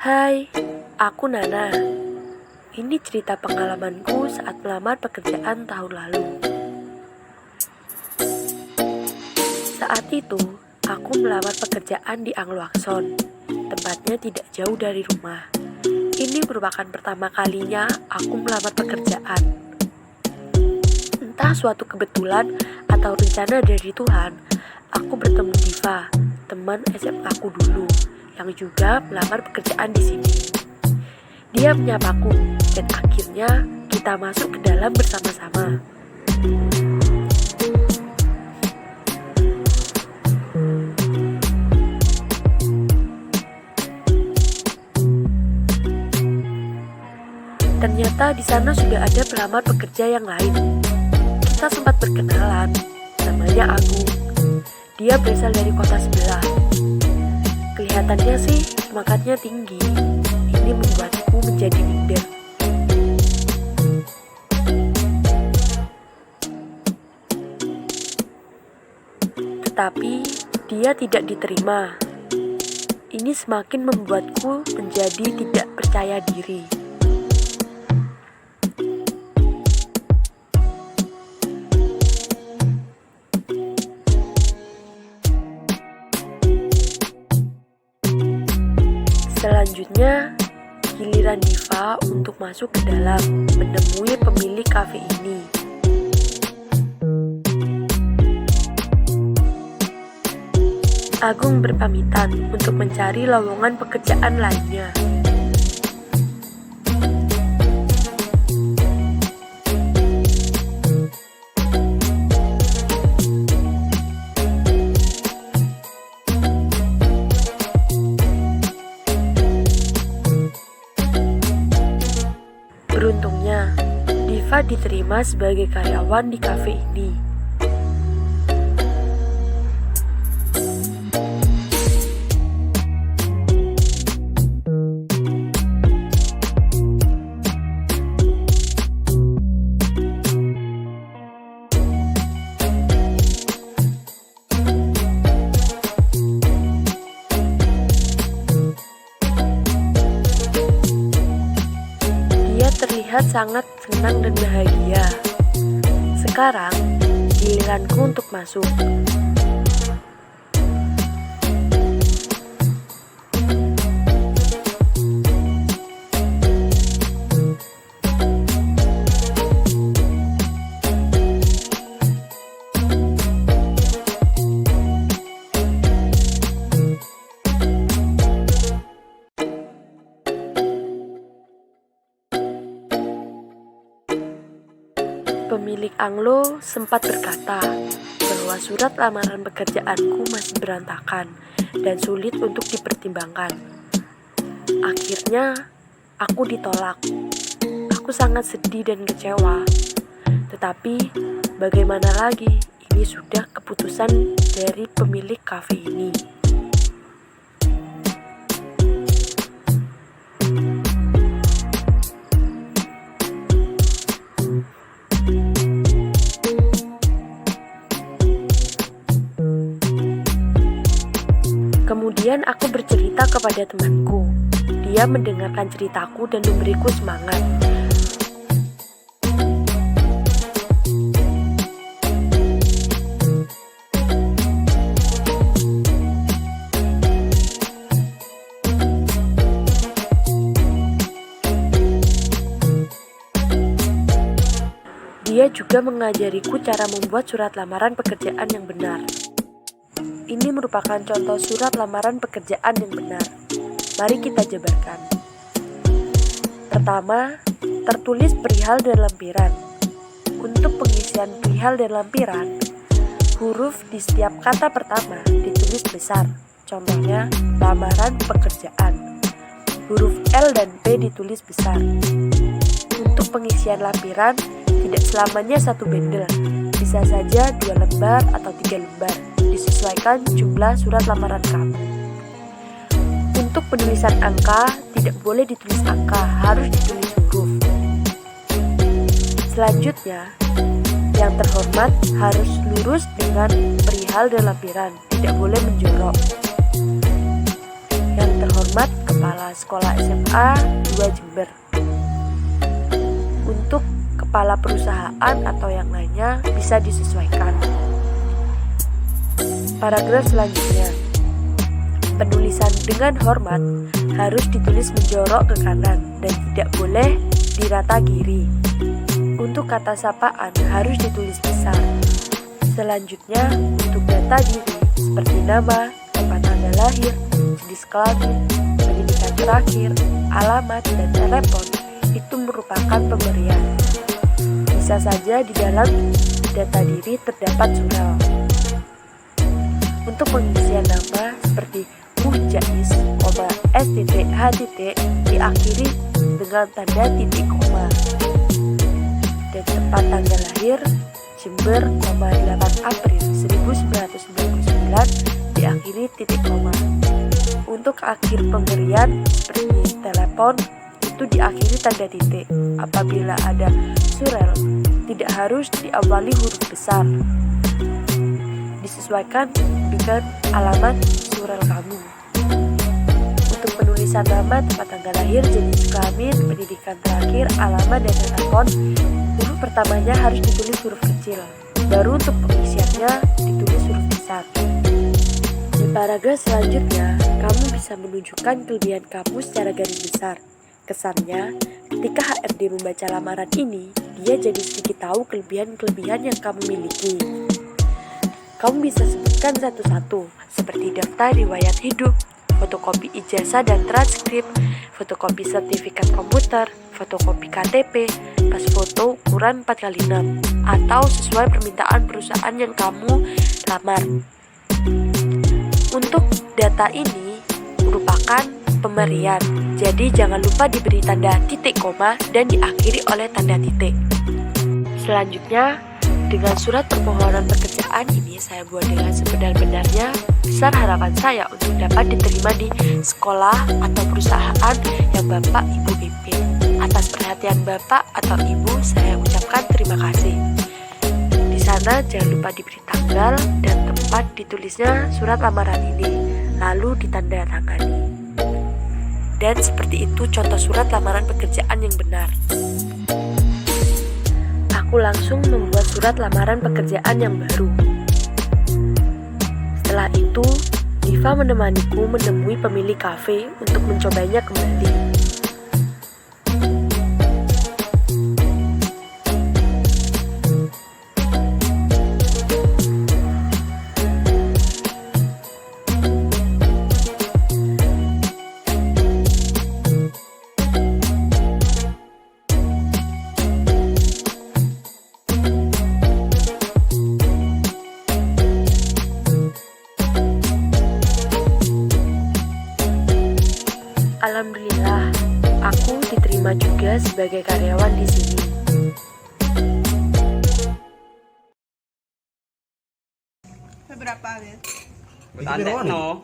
Hai, aku Nana. Ini cerita pengalamanku saat melamar pekerjaan tahun lalu. Saat itu, aku melamar pekerjaan di Anglo-Saxon, tempatnya tidak jauh dari rumah. Ini merupakan pertama kalinya aku melamar pekerjaan. Entah suatu kebetulan atau rencana dari Tuhan, aku bertemu Diva, teman SMA aku dulu, yang juga melamar pekerjaan di sini. Dia menyapaku, dan akhirnya kita masuk ke dalam bersama-sama. Ternyata di sana sudah ada pelamar pekerja yang lain. Kita sempat berkenalan, namanya Agung. Dia berasal dari kota sebelah. Kelihatannya sih semangatnya tinggi. Ini membuatku menjadi minder. Tetapi dia tidak diterima. Ini semakin membuatku menjadi tidak percaya diri. Selanjutnya, giliran Diva untuk masuk ke dalam menemui pemilik kafe ini. Agung berpamitan untuk mencari lowongan pekerjaan lainnya. Beruntungnya, Diva diterima sebagai karyawan di kafe ini. Terlihat sangat senang dan bahagia. Sekarang, giliranku untuk masuk. Pemilik Anglo sempat berkata bahwa surat lamaran pekerjaanku masih berantakan dan sulit untuk dipertimbangkan. Akhirnya, aku ditolak. Aku sangat sedih dan kecewa. Tetapi, bagaimana lagi? Ini sudah keputusan dari pemilik kafe ini. Kemudian aku bercerita kepada temanku. Dia mendengarkan ceritaku dan memberiku semangat. Dia juga mengajariku cara membuat surat lamaran pekerjaan yang benar. Ini merupakan contoh surat lamaran pekerjaan yang benar. Mari kita jabarkan. Pertama, tertulis perihal dan lampiran. Untuk pengisian perihal dan lampiran, huruf di setiap kata pertama ditulis besar. Contohnya, lamaran pekerjaan. Huruf L dan P ditulis besar. Untuk pengisian lampiran, tidak selamanya satu bendel. Bisa saja 2 lembar atau 3 lembar. Disesuaikan jumlah surat lamaran kamu. Untuk penulisan angka, tidak boleh ditulis angka, harus ditulis huruf. Selanjutnya, yang terhormat harus lurus dengan perihal dan lampiran, tidak boleh menjorok. Yang terhormat Alamat Kepala Sekolah SMA 2 Jember. Untuk kepala perusahaan atau yang lainnya bisa disesuaikan. Paragraf selanjutnya. Penulisan dengan hormat harus ditulis menjorok ke kanan dan tidak boleh dirata kiri. Untuk kata sapaan harus ditulis besar. Selanjutnya, untuk data diri seperti nama, tempat tanggal lahir, jenis kelamin, pendidikan terakhir, alamat, dan telepon itu merupakan pemberian. Bisa saja di dalam data diri terdapat surel. Untuk pengisian nama seperti Muhjais, S.H. diakhiri dengan tanda titik koma. Dan tempat tanggal lahir Jember, 8 April 1999 diakhiri titik koma. Untuk akhir pemberian seperti telepon itu diakhiri tanda titik. Apabila ada surel, tidak harus diawali huruf besar. Disesuaikan dengan alamat surel kamu. Untuk penulisan nama, tempat tanggal lahir, jenis kelamin, pendidikan terakhir, alamat, dan telepon, huruf pertamanya harus ditulis huruf kecil. Baru untuk pengisiannya ditulis huruf besar. Di paragraf selanjutnya, kamu bisa menunjukkan kelebihan kamu secara garis besar. Kesannya, ketika HRD membaca lamaran ini, dia jadi sedikit tahu kelebihan-kelebihan yang kamu miliki. Kamu bisa sebutkan satu-satu, seperti daftar riwayat hidup, fotokopi ijazah dan transkrip, fotokopi sertifikat komputer, fotokopi KTP, pas foto ukuran 4x6, atau sesuai permintaan perusahaan yang kamu lamar. Untuk data ini merupakan pemberian, jadi jangan lupa diberi tanda titik koma dan diakhiri oleh tanda titik. Selanjutnya, dengan surat permohonan pekerjaan ini saya buat dengan sebenar-benarnya. Besar harapan saya untuk dapat diterima di sekolah atau perusahaan yang Bapak Ibu pimpin. Atas perhatian Bapak atau Ibu saya ucapkan terima kasih. Di sana jangan lupa diberi tanggal dan tempat ditulisnya surat lamaran ini, lalu ditandatangani. Dan seperti itu contoh surat lamaran pekerjaan yang benar. Aku langsung membuat surat lamaran pekerjaan yang baru. Setelah itu, Diva menemaniku menemui pemilik kafe untuk mencobanya kembali. Alhamdulillah, aku diterima juga sebagai karyawan di sini. Berapa, Bel? Tanda no.